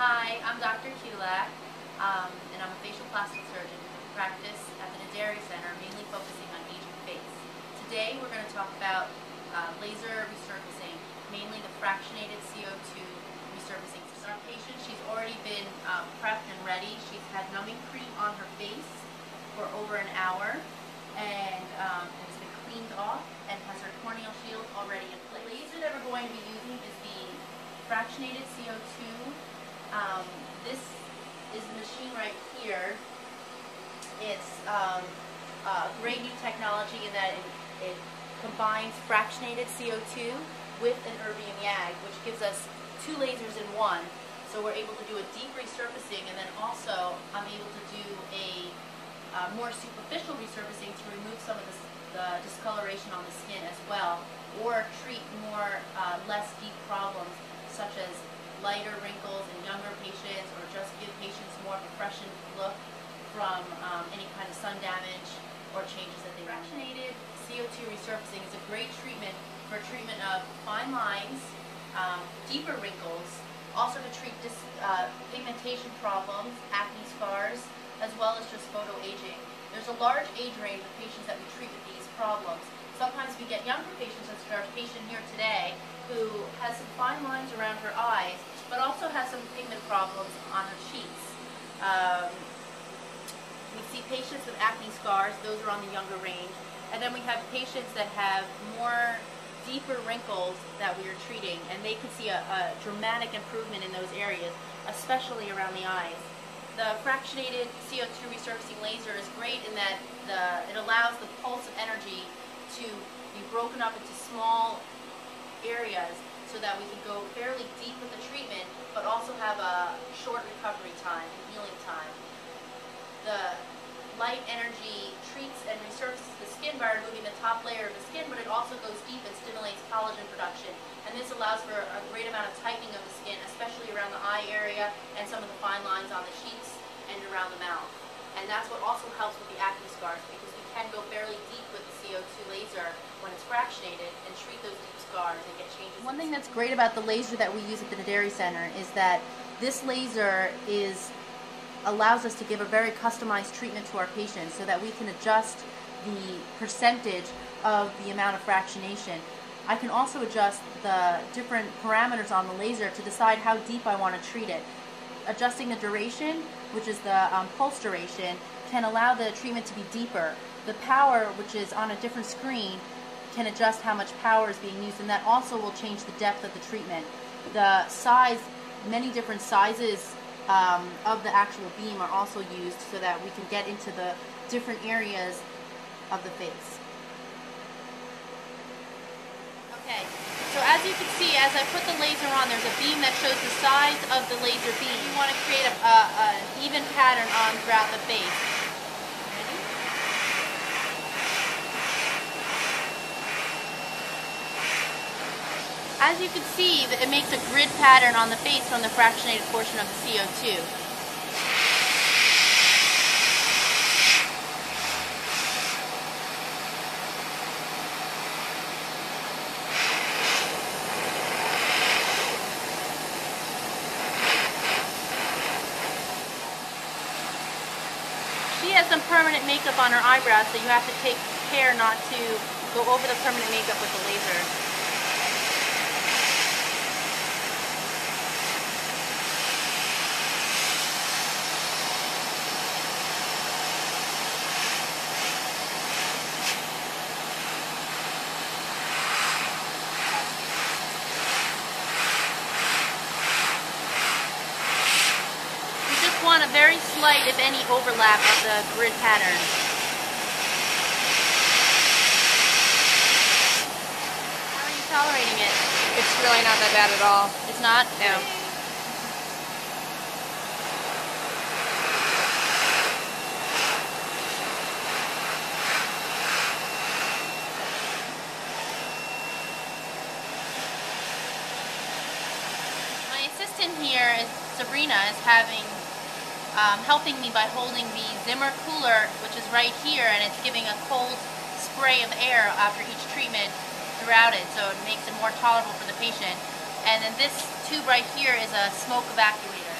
Hi, I'm Dr. Kulak, and I'm a facial plastic surgeon with practice at the Naderi Center, mainly focusing on Asian face. Today we're going to talk about laser resurfacing, mainly the fractionated CO2 resurfacing. So our patient, she's already been prepped and ready. She's had numbing cream on her face for over an hour, and has been cleaned off and has her corneal shield already in place. The laser that we're going to be using is the fractionated CO2. This is the machine right here. It's great new technology in that it combines fractionated CO2 with an erbium YAG, which gives us two lasers in one. So we're able to do a deep resurfacing, and then also I'm able to do a more superficial resurfacing to remove some of the discoloration on the skin as well, or treat more less deep problems such as lighter wrinkles in younger patients, or just give patients more of a freshened look from any kind of sun damage or changes that they want. Fractionated CO2 resurfacing is a great treatment for treatment of fine lines, deeper wrinkles, also to treat pigmentation problems, acne scars, as well as just photoaging. There's a large age range of patients that we treat with these problems. Sometimes we get younger patients, such as our patient here today, who has some fine lines around her eyes, but also has some pigment problems on her cheeks. We see patients with acne scars; those are on the younger range. And then we have patients that have more deeper wrinkles that we are treating, and they can see a dramatic improvement in those areas, especially around the eyes. The fractionated CO2 resurfacing laser is great in that it allows the pulse of energy to be broken up into small areas so that we can go fairly deep with the treatment, but also have a short recovery time, healing time. The light energy treats and resurfaces the skin by removing the top layer of the skin, but it also goes deep and stimulates collagen production. And this allows for a great amount of tightening of the skin, especially around the eye area and some of the fine lines on the cheeks and around the mouth. And that's what also helps with the acne scars, because we can go fairly deep with the CO2 laser when it's fractionated and treat those deep scars and get changes. One thing that's great about the laser that we use at the Naderi Center is that this laser allows us to give a very customized treatment to our patients, so that we can adjust the percentage of the amount of fractionation. I can also adjust the different parameters on the laser to decide how deep I want to treat it. Adjusting the duration, which is the pulse duration, can allow the treatment to be deeper. The power, which is on a different screen, can adjust how much power is being used, and that also will change the depth of the treatment. The size, many different sizes of the actual beam are also used so that we can get into the different areas of the face. Okay, so as you can see, as I put the laser on, there's a beam that shows the size of the laser beam. You want to create an even pattern on throughout the face. As you can see, it makes a grid pattern on the face from the fractionated portion of the CO2. She has some permanent makeup on her eyebrows, so you have to take care not to go over the permanent makeup with the laser. Want a very slight, if any, overlap of the grid pattern. How are you tolerating it? It's really not that bad at all. It's not? No. My assistant here is Sabrina, is helping me by holding the Zimmer cooler, which is right here, and it's giving a cold spray of air after each treatment throughout it, so it makes it more tolerable for the patient. And then this tube right here is a smoke evacuator.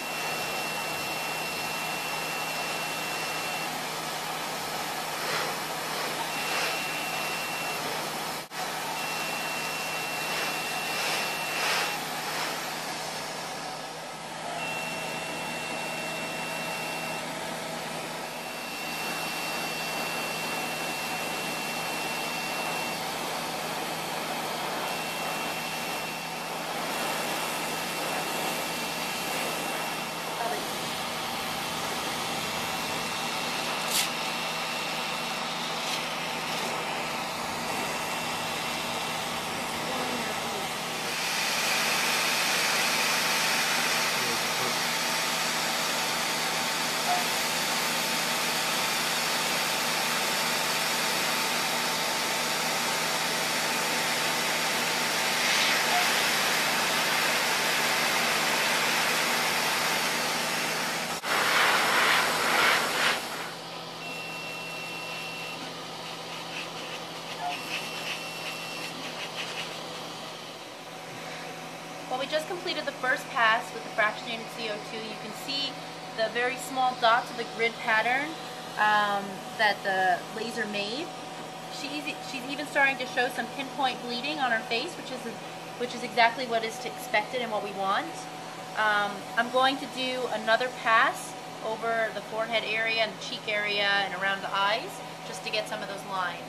we just completed the first pass with the fractionated CO2. You can see the very small dots of the grid pattern that the laser made. She's even starting to show some pinpoint bleeding on her face, which is exactly what is expected and what we want. I'm going to do another pass over the forehead area and the cheek area and around the eyes, just to get some of those lines.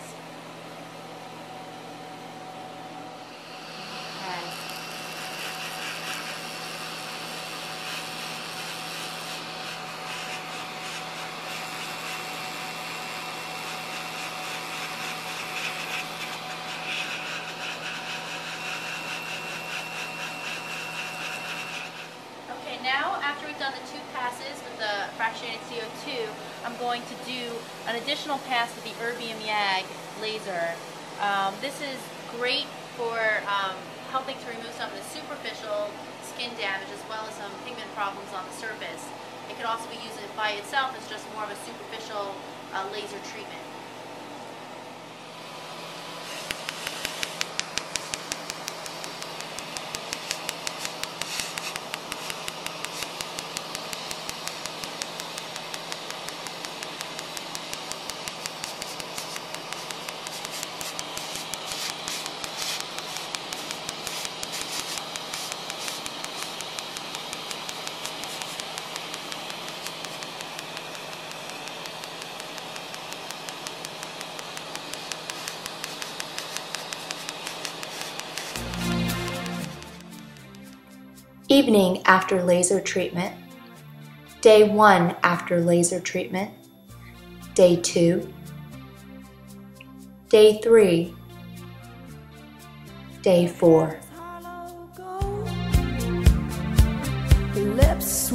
Now, after we've done the 2 passes with the fractionated CO2, I'm going to do an additional pass with the erbium YAG laser. This is great for helping to remove some of the superficial skin damage as well as some pigment problems on the surface. It could also be used by itself as just more of a superficial laser treatment. Evening after laser treatment, day 1 after laser treatment, day 2, day 3, day 4. Lips